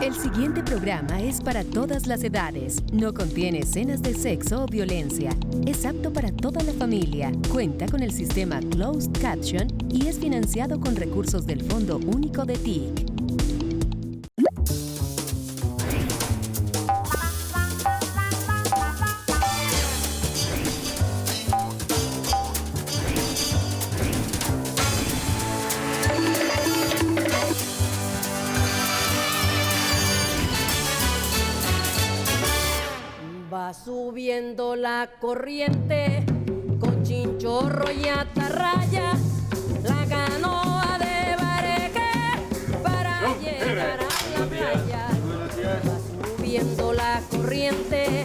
El siguiente programa es para todas las edades. No contiene escenas de sexo o violencia. Es apto para toda la familia. Cuenta con el sistema Closed Caption y es financiado con recursos del Fondo Único de TIC. Va subiendo la corriente con chinchorro y atarraya, la canoa de Bareque para llegar a la playa. Va subiendo la corriente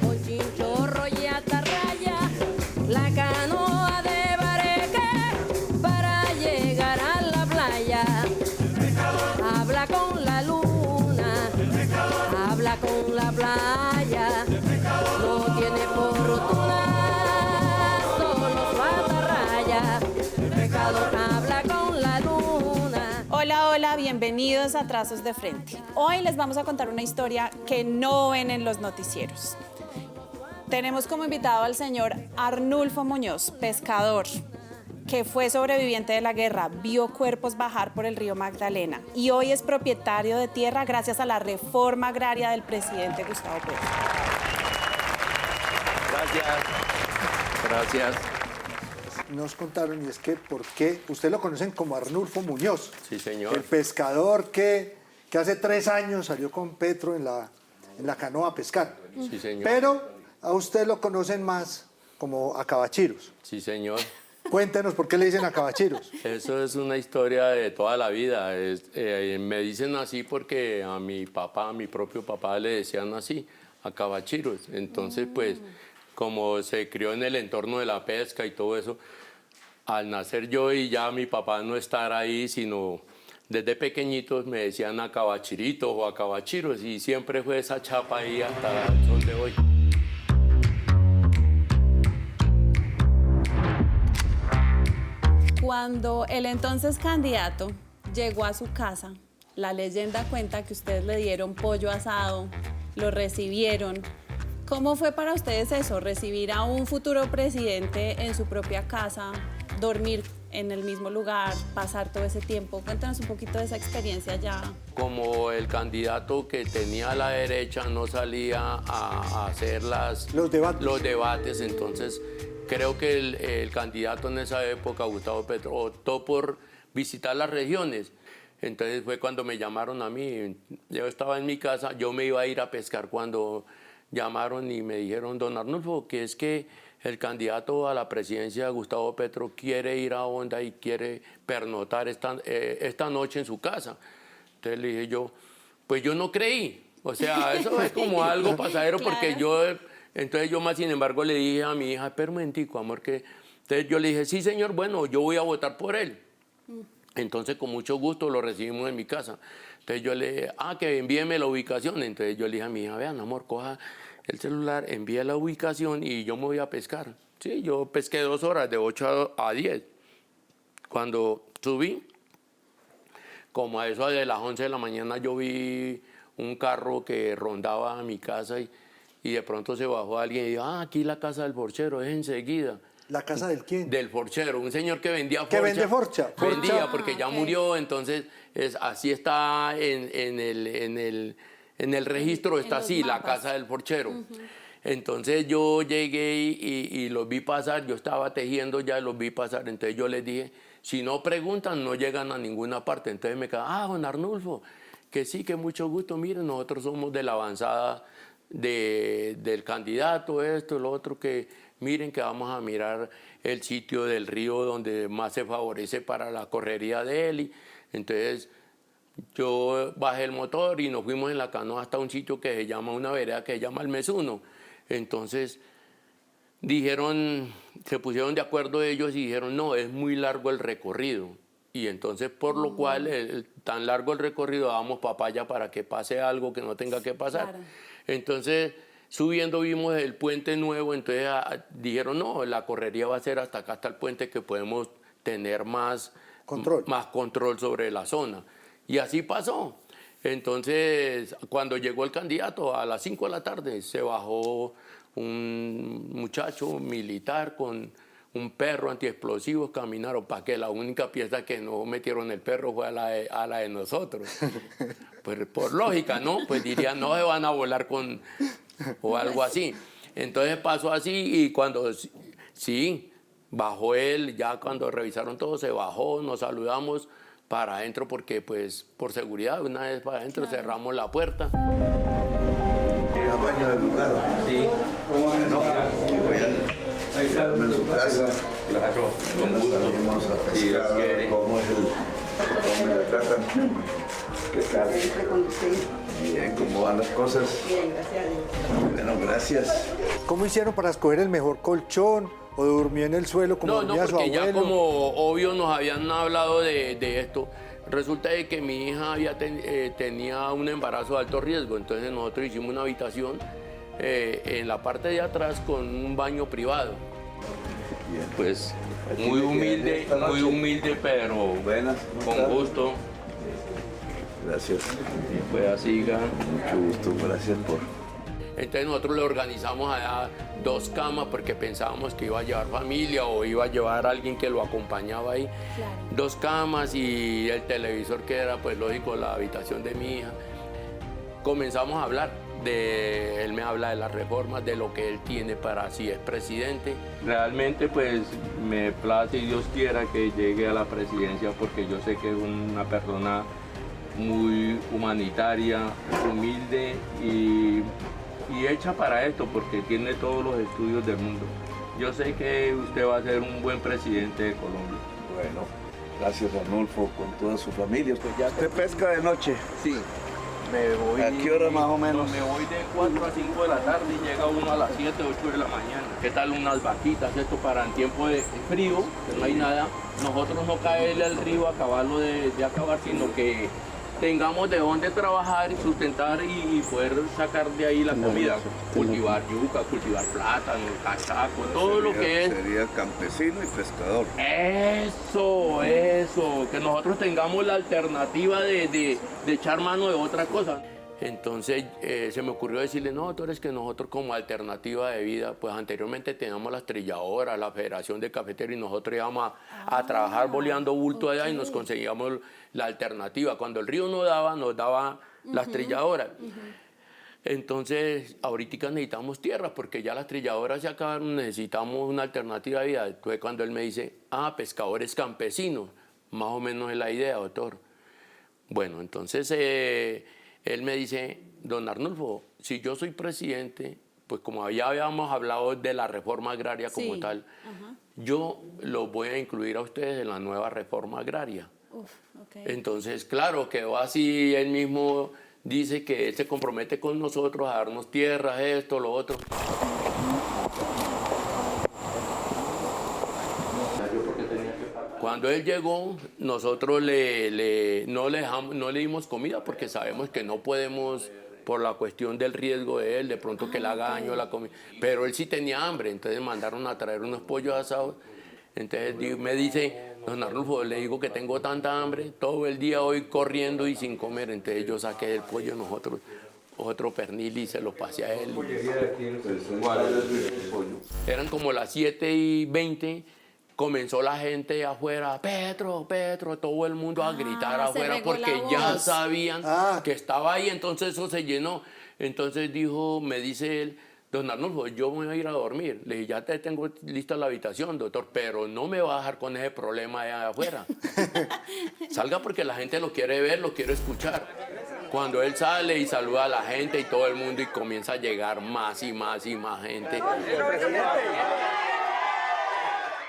con chinchorro y atarraya, la canoa de Bareque para llegar a la playa. Habla con la luna, habla con la playa. No tiene fortuna, solo su atarraya. El pescador habla con la luna. Hola, hola, bienvenidos a Trazos de Frente. Hoy les vamos a contar una historia que no ven en los noticieros. Tenemos como invitado al señor Arnulfo Muñoz, pescador, que fue sobreviviente de la guerra, vio cuerpos bajar por el río Magdalena y hoy es propietario de tierra gracias a la reforma agraria del presidente Gustavo Petro. Gracias. Nos contaron, y es que, ¿por qué? Usted lo conocen como Arnulfo Muñoz. Sí, señor. El pescador que hace 3 años salió con Petro en la canoa a pescar. Sí, señor. Pero a usted lo conocen más como Acabachiros. Sí, señor. Cuéntenos por qué le dicen Acabachiros. Eso es una historia de toda la vida. Me dicen así porque a mi papá, a mi propio papá, le decían así, Acabachiros. Entonces, pues, como se crió en el entorno de la pesca y todo eso, al nacer yo y ya mi papá no estar ahí, sino desde pequeñitos me decían Acabachiritos o Acabachiros y siempre fue esa chapa ahí hasta donde hoy. Cuando el entonces candidato llegó a su casa, la leyenda cuenta que ustedes le dieron pollo asado, lo recibieron. ¿Cómo fue para ustedes eso, recibir a un futuro presidente en su propia casa, dormir en el mismo lugar, pasar todo ese tiempo? Cuéntanos un poquito de esa experiencia ya. Como el candidato que tenía a la derecha no salía a hacer los debates, entonces creo que el candidato en esa época, Gustavo Petro, optó por visitar las regiones. Entonces fue cuando me llamaron a mí. Yo estaba en mi casa, yo me iba a ir a pescar cuando llamaron y me dijeron, don Arnulfo, que es que el candidato a la presidencia, Gustavo Petro, quiere ir a Honda y quiere pernoctar esta noche en su casa. Entonces le dije yo, pues yo no creí. O sea, eso es como algo pasajero. Claro. Porque entonces yo más sin embargo le dije a mi hija, espera un momentico, amor, que... Entonces yo le dije, sí señor, bueno, yo voy a votar por él. Entonces con mucho gusto lo recibimos en mi casa. Entonces yo le dije, que envíeme la ubicación. Entonces yo le dije a mi hija, vean amor, coja el celular, envía la ubicación y yo me voy a pescar. Sí, yo pesqué 2 horas, de 8 a 10. Cuando subí, como a eso de las 11 de la mañana, yo vi un carro que rondaba a mi casa y de pronto se bajó alguien y dijo, aquí la casa del forchero, es enseguida. ¿La casa del quién? Del forchero, un señor que vendía forcha. ¿Que vende forcha? Vendía, porque ya murió, entonces así está en el registro, está así, la casa del forchero. Entonces yo llegué y los vi pasar, yo estaba tejiendo ya, los vi pasar, entonces yo les dije, si no preguntan, no llegan a ninguna parte. Entonces me quedaron, don Arnulfo, que sí, que mucho gusto, miren, nosotros somos de la avanzada del candidato, esto, lo otro, que miren que vamos a mirar el sitio del río donde más se favorece para la correría de él. Entonces yo bajé el motor y nos fuimos en la canoa hasta un sitio que se llama, una vereda que se llama el Mesuno. Entonces dijeron, se pusieron de acuerdo ellos y dijeron, no, es muy largo el recorrido. Y entonces, por lo cual, tan largo el recorrido, damos papaya para que pase algo que no tenga que pasar. Claro. Entonces, subiendo vimos el puente nuevo, entonces dijeron, no, la correría va a ser hasta acá, hasta el puente, que podemos tener más control sobre la zona. Y así pasó. Entonces, cuando llegó el candidato, a las 5 de la tarde, se bajó un muchacho militar con un perro antiexplosivos, caminaron para que la única pieza que no metieron el perro fue a la de nosotros. Pues por lógica, ¿no? Pues dirían, no se van a volar con... o algo así. Entonces pasó así y cuando... Sí, bajó él, ya cuando revisaron todo, se bajó, nos saludamos para adentro porque, pues, por seguridad, una vez para adentro cerramos la puerta. Baño del lugar. Sí. No, voy a en su casa. Claro, con gusto. Salimos a pescar, cómo me la tratan. ¿Qué tal? Bien, ¿cómo van las cosas? Bien, gracias a Dios. Bueno, gracias. ¿Cómo hicieron para escoger el mejor colchón? ¿O durmió en el suelo como dormía su abuelo? No, porque ya como obvio nos habían hablado de esto. Resulta de que mi hija tenía un embarazo de alto riesgo, entonces nosotros hicimos una habitación en la parte de atrás con un baño privado. Bien. Pues muy humilde, pero Buenas. con gusto. Gracias. Y pues así, Mucho gusto, gracias por... Entonces nosotros le organizamos allá 2 camas porque pensábamos que iba a llevar familia o iba a llevar a alguien que lo acompañaba ahí. Claro. 2 camas y el televisor que era, pues lógico, la habitación de mi hija. Comenzamos a hablar él me habla de las reformas, de lo que él tiene para si es presidente. Realmente pues me place y Dios quiera que llegue a la presidencia porque yo sé que es una persona muy humanitaria, humilde y hecha para esto porque tiene todos los estudios del mundo. Yo sé que usted va a ser un buen presidente de Colombia. Bueno, gracias Arnulfo, con toda su familia. Pues ya ¿usted pesca de noche? Sí. Me voy, ¿a qué hora más o menos? Me voy de 4 a 5 de la tarde y llega uno a las 7, 8 de la mañana. ¿Qué tal unas vaquitas? Esto para en tiempo de frío, que no hay nada. Nosotros no caerle al río, acabarlo de acabar, sino que tengamos de dónde trabajar y sustentar y poder sacar de ahí la comida. Cultivar yuca, cultivar plátano, cachaco, todo lo que es. Sería campesino y pescador. Eso, que nosotros tengamos la alternativa de echar mano de otra cosa. Entonces se me ocurrió decirle, no, doctores, que nosotros como alternativa de vida, pues anteriormente teníamos las trilladoras, la Federación de Cafeteros y nosotros íbamos a trabajar boleando bulto allá y nos conseguíamos la alternativa. Cuando el río nos daba las trilladoras. Entonces, ahorita necesitamos tierra porque ya las trilladoras se acabaron, necesitamos una alternativa de vida. Entonces, cuando él me dice, pescadores campesinos, más o menos es la idea, doctor. Bueno, entonces él me dice, don Arnulfo, si yo soy presidente, pues como ya habíamos hablado de la reforma agraria como tal, yo los voy a incluir a ustedes en la nueva reforma agraria. Entonces, claro, quedó así, él mismo dice que él se compromete con nosotros a darnos tierras, esto, lo otro. Cuando él llegó, nosotros no le dimos comida porque sabemos que no podemos, por la cuestión del riesgo de él, de pronto que le haga daño la comida. Pero él sí tenía hambre, entonces mandaron a traer unos pollos asados. Entonces me dice, don Arnulfo, le digo que tengo tanta hambre, todo el día hoy corriendo y sin comer. Entonces yo saqué el pollo, otro pernil y se lo pasé a él. Eran como las 7:20. Comenzó la gente afuera, Petro, todo el mundo a gritar afuera porque ya sabían que estaba ahí, entonces eso se llenó. Entonces me dice él, don Arnulfo, yo me voy a ir a dormir. Le dije, ya te tengo lista la habitación, doctor, pero no me va a dejar con ese problema allá afuera. Salga porque la gente lo quiere ver, lo quiere escuchar. Cuando él sale y saluda a la gente y todo el mundo y comienza a llegar más y más y más gente.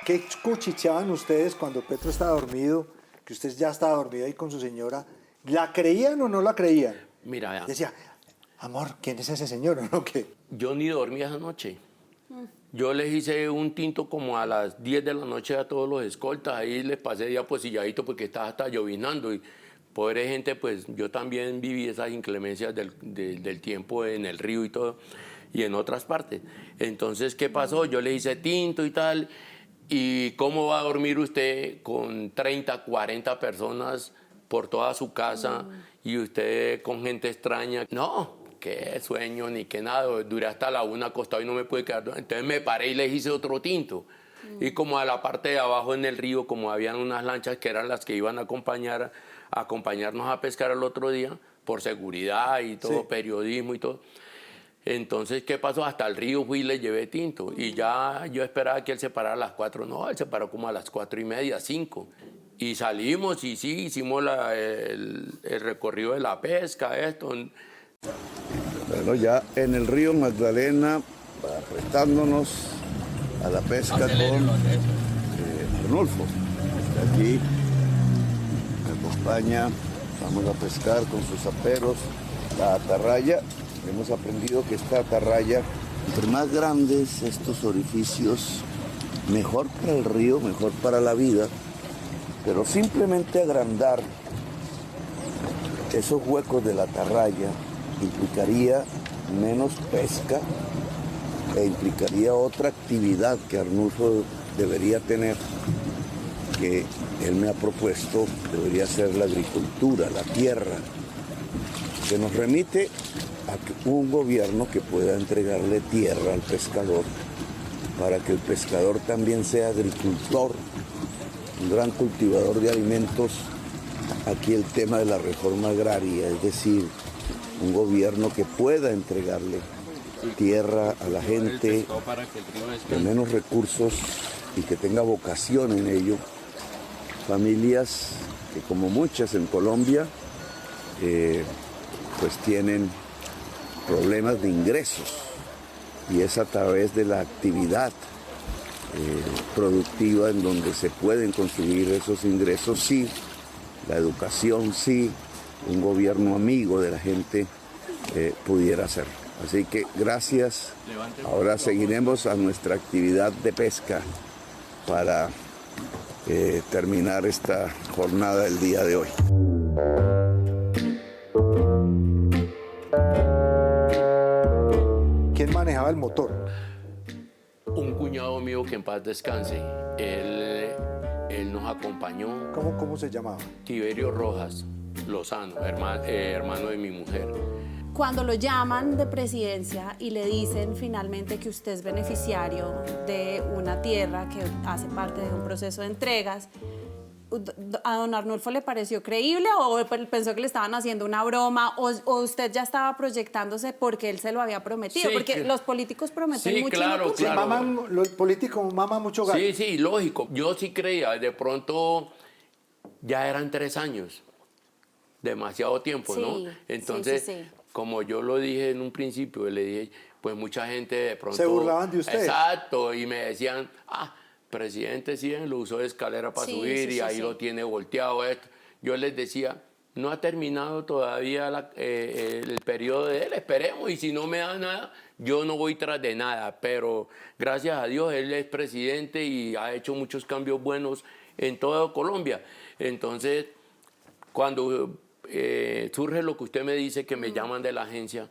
¿Qué cuchicheaban ustedes cuando Petro estaba dormido, que usted ya estaba dormido ahí con su señora? ¿La creían o no la creían? Mira, ya. Decía, amor, ¿quién es ese señor o no qué? Yo ni dormí esa noche. Yo les hice un tinto como a las 10 de la noche a todos los escoltas, ahí les pasé diaposilladito porque estaba hasta llovinando y pobre gente, pues yo también viví esas inclemencias del tiempo en el río y todo, y en otras partes. Entonces, ¿qué pasó? Yo le hice tinto y tal. ¿Y cómo va a dormir usted con 30, 40 personas por toda su casa y usted con gente extraña. No, qué sueño ni qué nada. Duré hasta la 1 acostado y no me pude quedar. Entonces me paré y les hice otro tinto. Y como a la parte de abajo en el río, como habían unas lanchas que eran las que iban a acompañarnos a pescar el otro día, por seguridad y todo, sí, periodismo y todo. Entonces, ¿qué pasó? Hasta el río fui y le llevé tinto. Y ya yo esperaba que él se parara a las 4. No, él se paró como a las 4:30, 5. Y salimos y sí, hicimos el recorrido de la pesca, esto. Bueno, ya en el río Magdalena, prestándonos a la pesca con Arnulfo. Aquí me acompaña, vamos a pescar con sus aperos, la atarraya. Hemos aprendido que esta atarraya, entre más grandes estos orificios, mejor para el río, mejor para la vida, pero simplemente agrandar esos huecos de la atarraya implicaría menos pesca e implicaría otra actividad que Arnulfo debería tener, que él me ha propuesto, debería ser la agricultura, la tierra, que nos remite a un gobierno que pueda entregarle tierra al pescador para que el pescador también sea agricultor, un gran cultivador de alimentos. Aquí el tema de la reforma agraria, es decir, un gobierno que pueda entregarle tierra a la gente de menos recursos y que tenga vocación en ello. Familias que, como muchas en Colombia, pues tienen problemas de ingresos, y es a través de la actividad productiva en donde se pueden conseguir esos ingresos. Sí, la educación, sí, un gobierno amigo de la gente pudiera ser. Así que gracias. Ahora seguiremos a nuestra actividad de pesca para terminar esta jornada del día de hoy. ¿Quién manejaba el motor? Un cuñado mío que en paz descanse. Él nos acompañó. ¿Cómo se llamaba? Tiberio Rojas Lozano, hermano de mi mujer. Cuando lo llaman de presidencia y le dicen finalmente que usted es beneficiario de una tierra que hace parte de un proceso de entregas, ¿a don Arnulfo le pareció creíble o pensó que le estaban haciendo una broma o usted ya estaba proyectándose porque él se lo había prometido? Sí, porque los políticos prometen mucho. Claro. Los políticos maman mucho gato. Sí, lógico. Yo sí creía, de pronto ya eran 3 años, demasiado tiempo, ¿no? Entonces, sí. Como yo lo dije en un principio, le dije, pues mucha gente de pronto... ¿Se burlaban de usted? Exacto, y me decían, presidente, sí, lo usó de escalera para subir y ahí lo tiene volteado esto. Yo les decía, no ha terminado todavía el periodo de él, esperemos, y si no me da nada, yo no voy tras de nada, pero gracias a Dios él es presidente y ha hecho muchos cambios buenos en toda Colombia. Entonces, cuando surge lo que usted me dice, que me llaman de la agencia,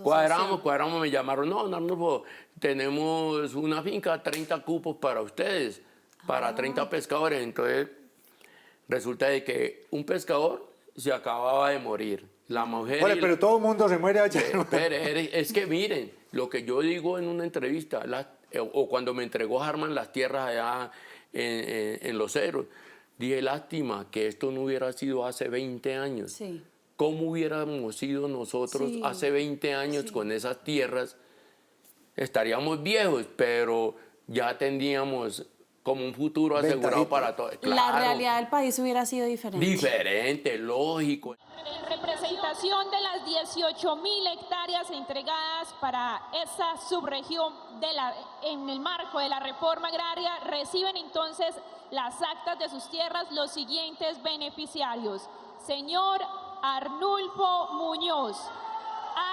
cuadramos, me llamaron, no, tenemos una finca, 30 cupos para ustedes, para 30 pescadores. Entonces, resulta de que un pescador se acababa de morir. La mujer... Bueno, pero todo el mundo se muere allá. Es que miren, lo que yo digo en una entrevista, o cuando me entregó Harman las tierras allá en Los Cerros, dije, lástima que esto no hubiera sido hace 20 años. Sí. ¿Cómo hubiéramos sido nosotros hace 20 años con esas tierras? Estaríamos viejos, pero ya teníamos como un futuro asegurado para todos. Claro. La realidad del país hubiera sido diferente. Diferente, lógico. En representación de las 18.000 hectáreas entregadas para esa subregión en el marco de la reforma agraria, reciben entonces las actas de sus tierras los siguientes beneficiarios. Señor Arnulfo Muñoz,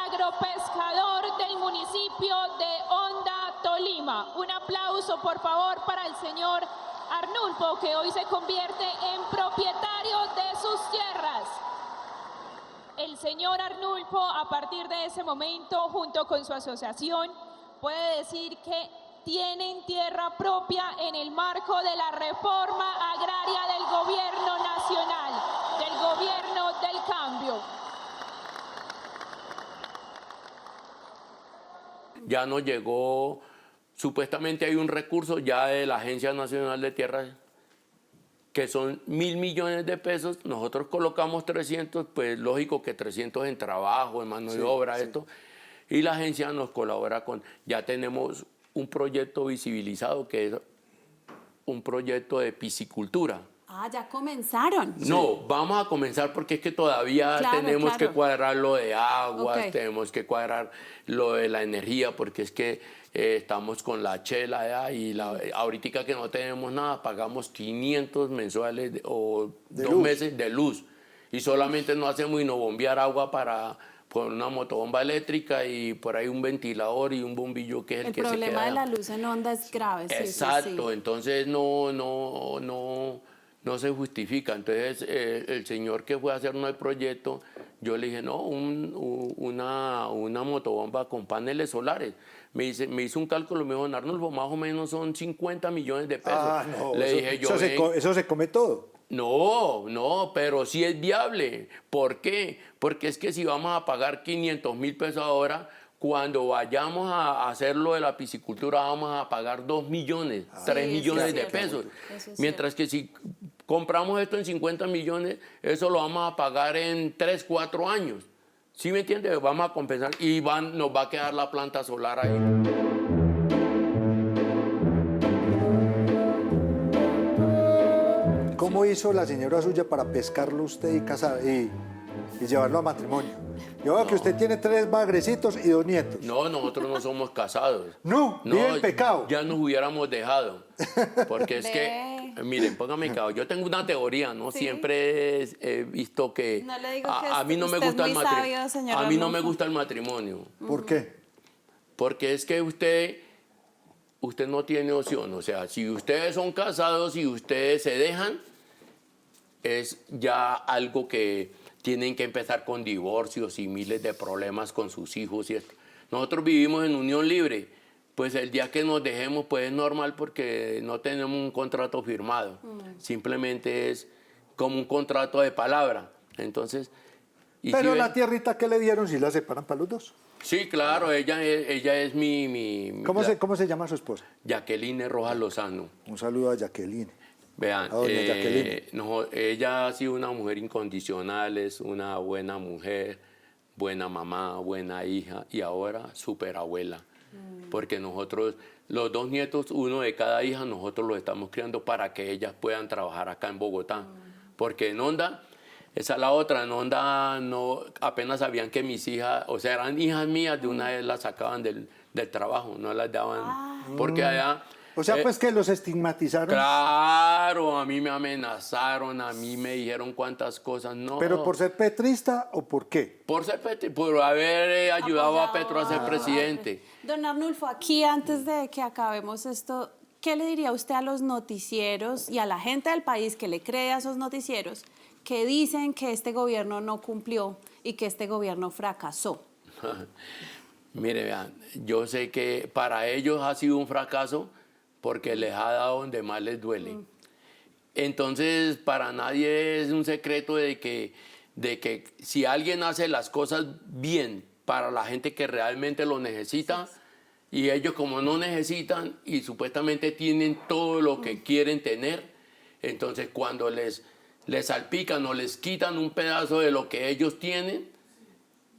agropescador del municipio de Honda, Tolima. Un aplauso, por favor, para el señor Arnulfo, que hoy se convierte en propietario de sus tierras. El señor Arnulfo, a partir de ese momento, junto con su asociación, puede decir que tienen tierra propia en el marco de la reforma agraria del gobierno nacional, del gobierno gobierno del cambio. Ya nos llegó, supuestamente hay un recurso ya de la Agencia Nacional de Tierras, que son 1.000 millones de pesos, nosotros colocamos 300, pues lógico que 300 en trabajo, en mano de obra, esto, y la agencia nos colabora con, ya tenemos un proyecto visibilizado que es un proyecto de piscicultura. Ah, ya comenzaron. No, vamos a comenzar porque es que todavía tenemos que cuadrar lo de aguas, tenemos que cuadrar lo de la energía, porque es que estamos con la chela ya, y ahorita que no tenemos nada, pagamos 500 mensuales o 2 meses de luz. Y solamente no hacemos sino bombear agua por una motobomba eléctrica y por ahí un ventilador y un bombillo que es el que se queda. El problema de la luz en onda es grave. Exacto, entonces no se justifica. Entonces, el señor que fue a hacernos el proyecto, yo le dije, no, una motobomba con paneles solares. Me hizo un cálculo, me dijo, Arnulfo, más o menos son 50 millones de pesos. Ah, no, le dije yo, eso se come todo. No, pero sí es viable. ¿Por qué? Porque es que si vamos a pagar 500.000 pesos ahora, cuando vayamos a hacer lo de la piscicultura vamos a pagar 2 millones, 3 millones de pesos. Mientras que si compramos esto en 50 millones, eso lo vamos a pagar en 3, 4 años. ¿Sí me entiendes? Vamos a compensar y nos va a quedar la planta solar ahí. ¿Cómo hizo la señora suya para pescarlo usted y llevarlo a matrimonio? Yo veo que usted tiene 3 magrecitos y 2 nietos. No, nosotros no somos casados. No, vive en pecado. Ya nos hubiéramos dejado. Porque es que, miren, póngame caso. Yo tengo una teoría, ¿no? ¿Sí? Siempre he visto que no le digo a mí no me gusta el matrimonio. A mí no me gusta el matrimonio. ¿Por qué? Porque es que usted no tiene opción. O sea, si ustedes son casados y ustedes se dejan, es ya algo que tienen que empezar con divorcios y miles de problemas con sus hijos y esto. Nosotros vivimos en unión libre, pues el día que nos dejemos pues es normal porque no tenemos un contrato firmado, simplemente es como un contrato de palabra. Entonces, pero si la tierrita que le dieron, ¿sí la separan para los dos? Sí, claro, ella es mi ¿Cómo se llama su esposa? Jacqueline Rojas Lozano. Un saludo a Jacqueline. Vean, ella ha sido una mujer incondicional, es una buena mujer, buena mamá, buena hija y ahora súper abuela. Porque nosotros, los 2 nietos, uno de cada hija, nosotros los estamos criando para que ellas puedan trabajar acá en Bogotá. Porque en Honda, esa es la otra, en Honda apenas sabían que mis hijas, o sea, eran hijas mías, de una vez las sacaban del trabajo, no las daban, porque allá... O sea, pues que los estigmatizaron. Claro, a mí me amenazaron, a mí me dijeron cuántas cosas, no. ¿Pero por ser petrista o por qué? Por ser petrista, por haber ayudado a Petro a ser presidente. Don Arnulfo, aquí antes de que acabemos esto, ¿qué le diría usted a los noticieros y a la gente del país que le cree a esos noticieros que dicen que este gobierno no cumplió y que este gobierno fracasó? Mire, vean, yo sé que para ellos ha sido un fracaso porque les ha dado donde más les duele. Entonces, para nadie es un secreto de que si alguien hace las cosas bien para la gente que realmente lo necesita, y ellos como no necesitan y supuestamente tienen todo lo que quieren tener, entonces cuando les salpican o les quitan un pedazo de lo que ellos tienen,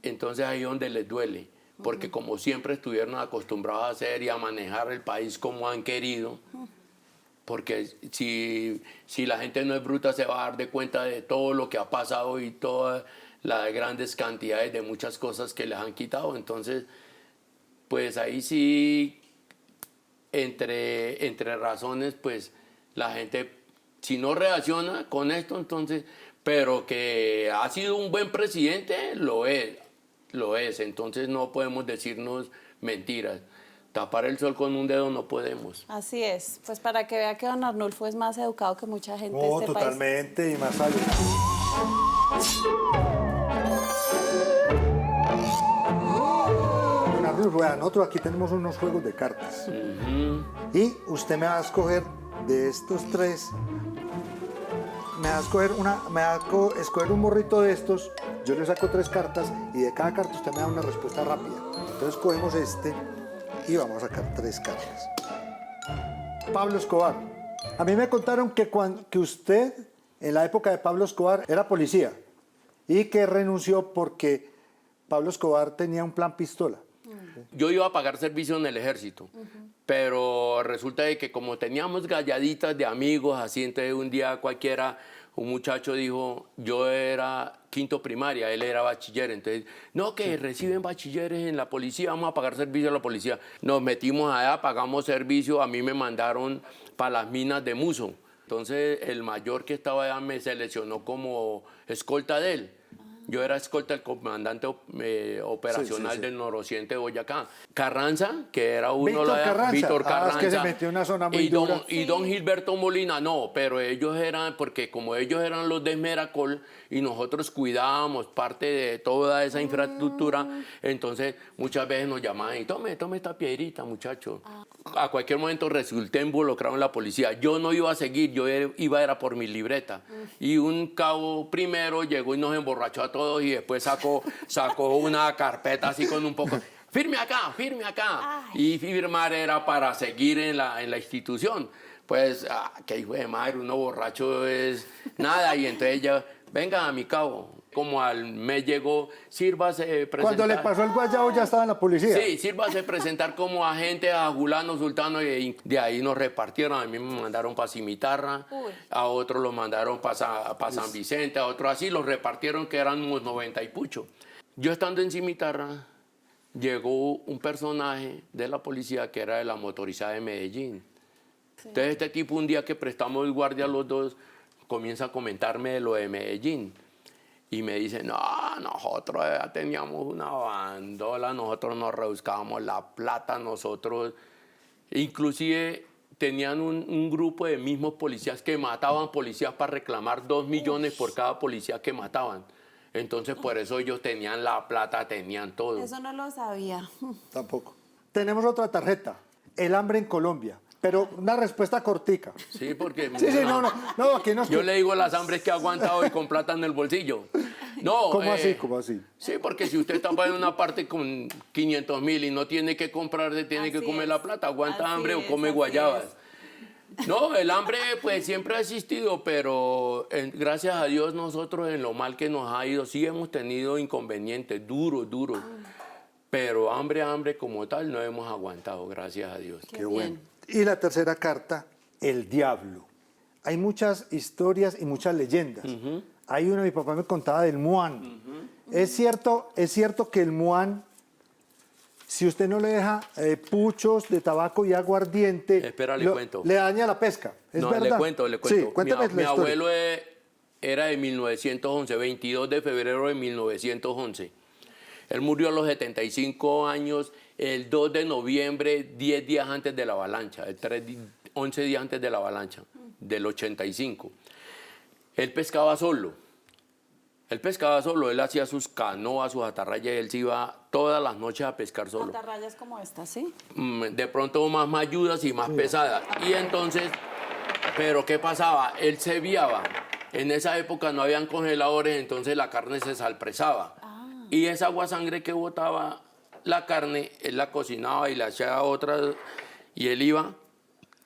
entonces ahí es donde les duele. Porque como siempre estuvieron acostumbrados a hacer y a manejar el país como han querido, porque si la gente no es bruta se va a dar de cuenta de todo lo que ha pasado y todas las grandes cantidades de muchas cosas que les han quitado. Entonces, pues ahí sí, entre razones, pues la gente, si no reacciona con esto, entonces, pero que ha sido un buen presidente, lo es. Entonces no podemos decirnos mentiras. Tapar el sol con un dedo no podemos. Así es, pues para que vea que don Arnulfo es más educado que mucha gente de este totalmente, país. Y más sabio. Don Arnulfo, vean, nosotros aquí tenemos unos juegos de cartas. Y usted me va a escoger de estos 3 me va a escoger un morrito de estos, yo le saco 3 cartas y de cada carta usted me da una respuesta rápida. Entonces cogemos este y vamos a sacar 3 cartas. Pablo Escobar. A mí me contaron que usted, en la época de Pablo Escobar, era policía y que renunció porque Pablo Escobar tenía un plan pistola. Yo iba a pagar servicio en el ejército, pero resulta de que como teníamos galladitas de amigos, así, entonces un día cualquiera, un muchacho dijo, yo era quinto primaria, él era bachiller, entonces, no, que reciben bachilleres en la policía, vamos a pagar servicio a la policía. Nos metimos allá, pagamos servicio, a mí me mandaron para las minas de Muso. Entonces el mayor que estaba allá me seleccionó como escolta de él. Yo era escolta del comandante operacional del noroccidente de Boyacá. Carranza, que era uno de Víctor Carranza. Es que se metió en una zona muy dura. Y don Gilberto Molina, no, pero ellos eran, porque como ellos eran los de Esmeracol y nosotros cuidábamos parte de toda esa infraestructura, entonces muchas veces nos llamaban y tome esta piedrita, muchacho. A cualquier momento resulté involucrado en la policía. Yo no iba a seguir, yo era por mi libreta. Y un cabo primero llegó y nos emborrachó a todos y después sacó una carpeta así con un poco... Firme acá. Ay. Y firmar era para seguir en la institución. Pues, qué hijo de madre, uno borracho es nada. Y entonces ya, venga a mi cabo. Como al mes llegó, sírvase presentar. Cuando le pasó el guayabo ya estaba en la policía. Sí, sírvase presentar como agente a Julano Sultano y de ahí nos repartieron. A mí me mandaron para Cimitarra, a otros los mandaron para San Vicente, a otros así, los repartieron que eran unos 90 y pucho. Yo estando en Cimitarra, llegó un personaje de la policía que era de la motorizada de Medellín. Sí. Entonces este tipo un día que prestamos guardia a los dos, comienza a comentarme de lo de Medellín. Y me dice, no, nosotros ya teníamos una bandola, nosotros nos rebuscábamos la plata, nosotros... Inclusive tenían un grupo de mismos policías que mataban policías para reclamar 2 millones por cada policía que mataban. Entonces, por eso ellos tenían la plata, tenían todo. Eso no lo sabía. Tampoco. Tenemos otra tarjeta, el hambre en Colombia. Pero una respuesta cortica. Sí, porque... No, aquí no. Yo le digo las hambres que ha aguantado y con plata en el bolsillo. No, ¿Cómo así? ¿Cómo así? Sí, porque si usted está en una parte con 500.000 y no tiene que comprar, tiene que comer la plata, aguanta hambre o come guayabas. No, el hambre pues siempre ha existido, pero gracias a Dios nosotros en lo mal que nos ha ido, sí hemos tenido inconvenientes duros. Pero hambre como tal no hemos aguantado, gracias a Dios. Qué bueno. Y la tercera carta, el diablo. Hay muchas historias y muchas leyendas. Hay una, mi papá me contaba del muán. ¿Es cierto que el muán, si usted no le deja puchos de tabaco y aguardiente, cuento. le daña la pesca? ¿Es verdad? Le cuento. Sí, cuéntame mi abuelo era de 1911, 22 de febrero de 1911. Él murió a los 75 años, el 2 de noviembre, 10 días antes de la avalancha, 11 días antes de la avalancha, del 85. Él pescaba solo. Él hacía sus canoas, sus atarrayas, y él se iba todas las noches a pescar solo. Atarrayas como esta, ¿sí? De pronto más mayudas y más pesadas. Y entonces, ¿pero qué pasaba? Él se viaba. En esa época no habían congeladores, entonces la carne se salpresaba. Y esa agua sangre que botaba la carne, él la cocinaba y la echaba a otra. Y él iba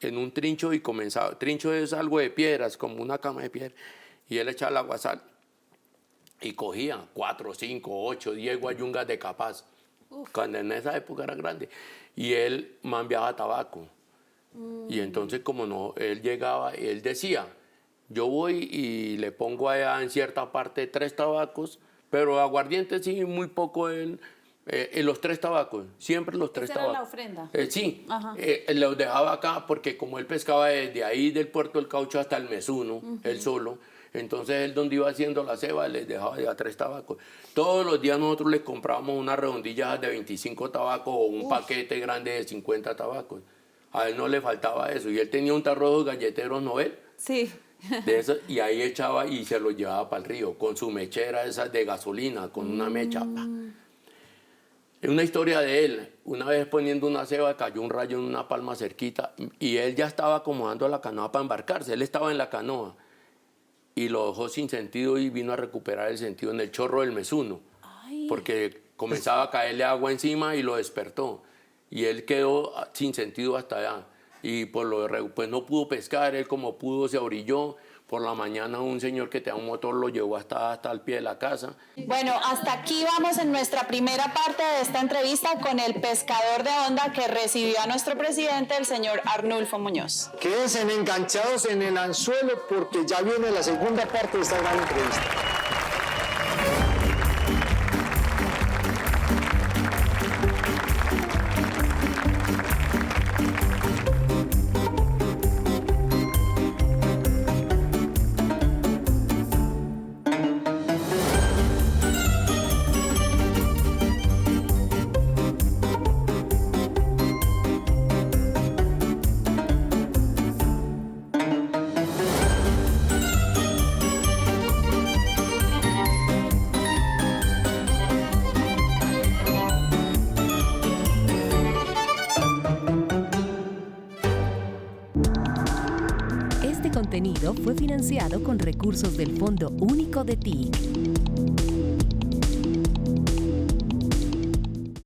en un trincho y comenzaba. Trincho es algo de piedras, como una cama de piedra. Y él echaba el agua sal y cogía 4, 5, 8, 10 guayungas de capaz. Cuando en esa época era grande. Y él mambeaba tabaco. Y entonces, como no, él llegaba y él decía, yo voy y le pongo allá en cierta parte 3 tabacos, pero aguardiente sí, muy poco en los 3 tabacos, siempre los 3 tabacos. ¿Esa era la ofrenda? Sí, los dejaba acá porque como él pescaba desde ahí del puerto del Caucho hasta el Mesuno, él solo, entonces él donde iba haciendo la ceba les dejaba ya 3 tabacos. Todos los días nosotros les comprábamos unas redondillas de 25 tabacos o un paquete grande de 50 tabacos. A él no le faltaba eso y él tenía un tarro de galleteros Noel. Sí. De eso, y ahí echaba y se lo llevaba para el río con su mechera esa de gasolina, con una mecha. Es una historia de él. Una vez poniendo una ceba cayó un rayo en una palma cerquita y él ya estaba acomodando la canoa para embarcarse. Él estaba en la canoa y lo dejó sin sentido y vino a recuperar el sentido en el chorro del Mesuno, porque comenzaba a caerle agua encima y lo despertó. Y él quedó sin sentido hasta allá. Y pues no pudo pescar, él como pudo se orilló. Por la mañana un señor que tenía un motor lo llevó hasta el pie de la casa. Bueno, hasta aquí vamos en nuestra primera parte de esta entrevista con el pescador de Honda que recibió a nuestro presidente, el señor Arnulfo Muñoz. Quédense enganchados en el anzuelo porque ya viene la segunda parte de esta gran entrevista. Este contenido fue financiado con recursos del Fondo Único de TIC.